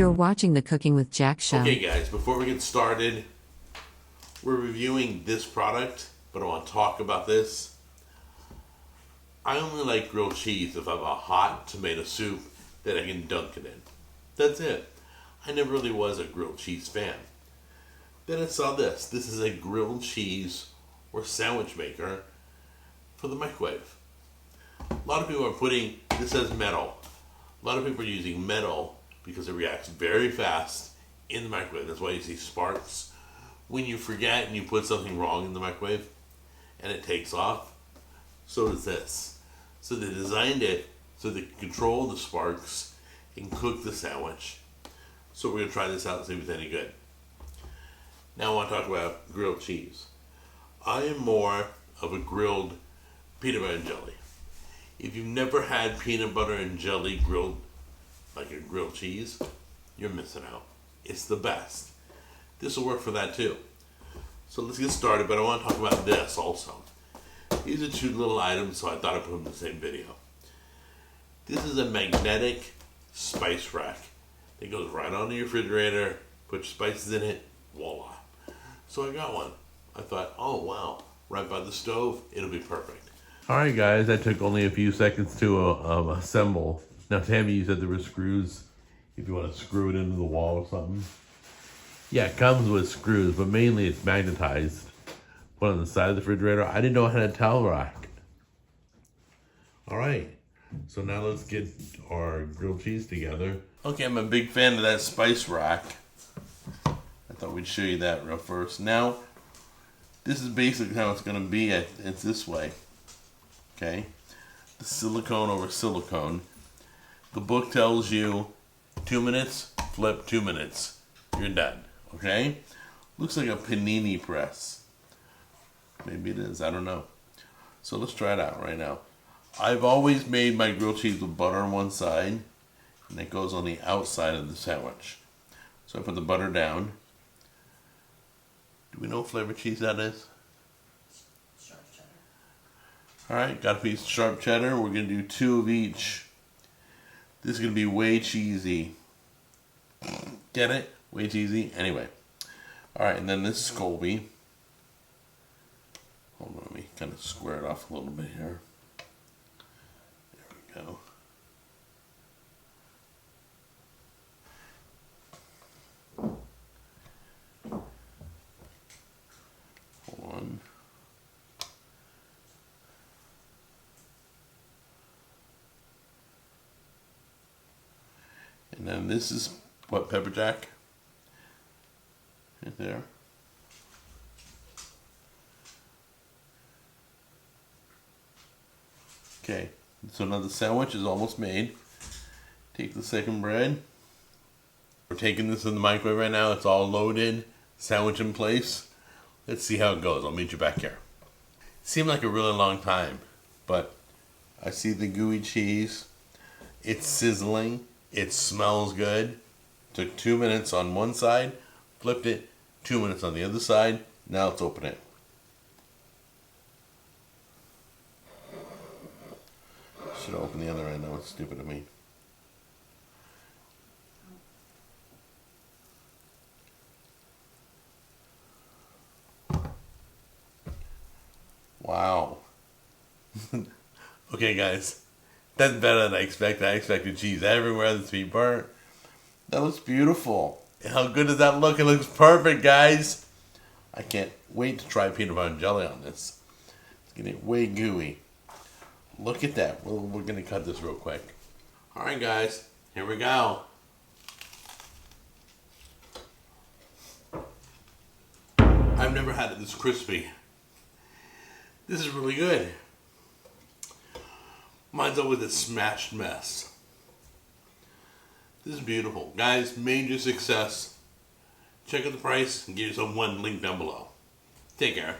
You're watching the Cooking with Jack show. Okay guys, before we get started, we're reviewing this product, but I want to talk about this. I only like grilled cheese if I have a hot tomato soup that I can dunk it in. That's it. I never really was a grilled cheese fan. Then I saw this. This is a grilled cheese or sandwich maker for the microwave. A lot of people are putting, this says metal. A lot of people are using metal because it reacts very fast in the microwave. That's why you see sparks. When you forget and you put something wrong in the microwave and it takes off, so does this. So they designed it so they can control the sparks and cook the sandwich. So we're going to try this out and see if it's any good. Now I want to talk about grilled cheese. I am more of a grilled peanut butter and jelly. If you've never had peanut butter and jelly grilled, like a grilled cheese, you're missing out. It's the best. This will work for that too. So let's get started, but I want to talk about this also. These are two little items, so I thought I'd put them in the same video. This is a magnetic spice rack. It goes right on your refrigerator, put your spices in it, voila. So I got one. I thought, oh wow, right by the stove, it'll be perfect. Alright guys, that took only a few seconds to assemble. Now Tammy, you said there were screws if you want to screw it into the wall or something. Yeah, it comes with screws, but mainly it's magnetized. Put on the side of the refrigerator. I didn't know it had a towel rack. Alright, so now let's get our grilled cheese together. Okay, I'm a big fan of that spice rack. I thought we'd show you that real first. Now, this is basically how it's going to be. It's this way. Okay, the silicone over silicone. The book tells you 2 minutes, flip 2 minutes. You're done. Okay? Looks like a panini press. Maybe it is. I don't know. So let's try it out right now. I've always made my grilled cheese with butter on one side, and it goes on the outside of the sandwich. So I put the butter down. Do we know what flavor cheese that is? Sharp cheddar. Alright, got a piece of sharp cheddar. We're going to do 2 of each. This is going to be way cheesy. Get it? Way cheesy? Anyway. Alright, and then this is Colby. Hold on, let me kind of square it off a little bit here. There we go. Hold on. And then this is what, pepper jack? Right there. Okay, so now the sandwich is almost made. Take the second bread. We're taking this in the microwave right now. It's all loaded, sandwich in place. Let's see how it goes. I'll meet you back here. Seemed like a really long time, but I see the gooey cheese. It's sizzling. It smells good. Took 2 minutes on one side, flipped it, 2 minutes on the other side. Now let's open it. Should open the other end. That was stupid of me. Wow. Okay, guys. That's better than I expected. I expected cheese everywhere that's be burnt. That looks beautiful. How good does that look? It looks perfect, guys. I can't wait to try peanut butter and jelly on this. It's getting way gooey. Look at that. We're going to cut this real quick. Alright, guys. Here we go. I've never had it this crispy. This is really good. Mine's always a smashed mess. This is beautiful. Guys, major success. Check out the price and get yourself one link down below. Take care.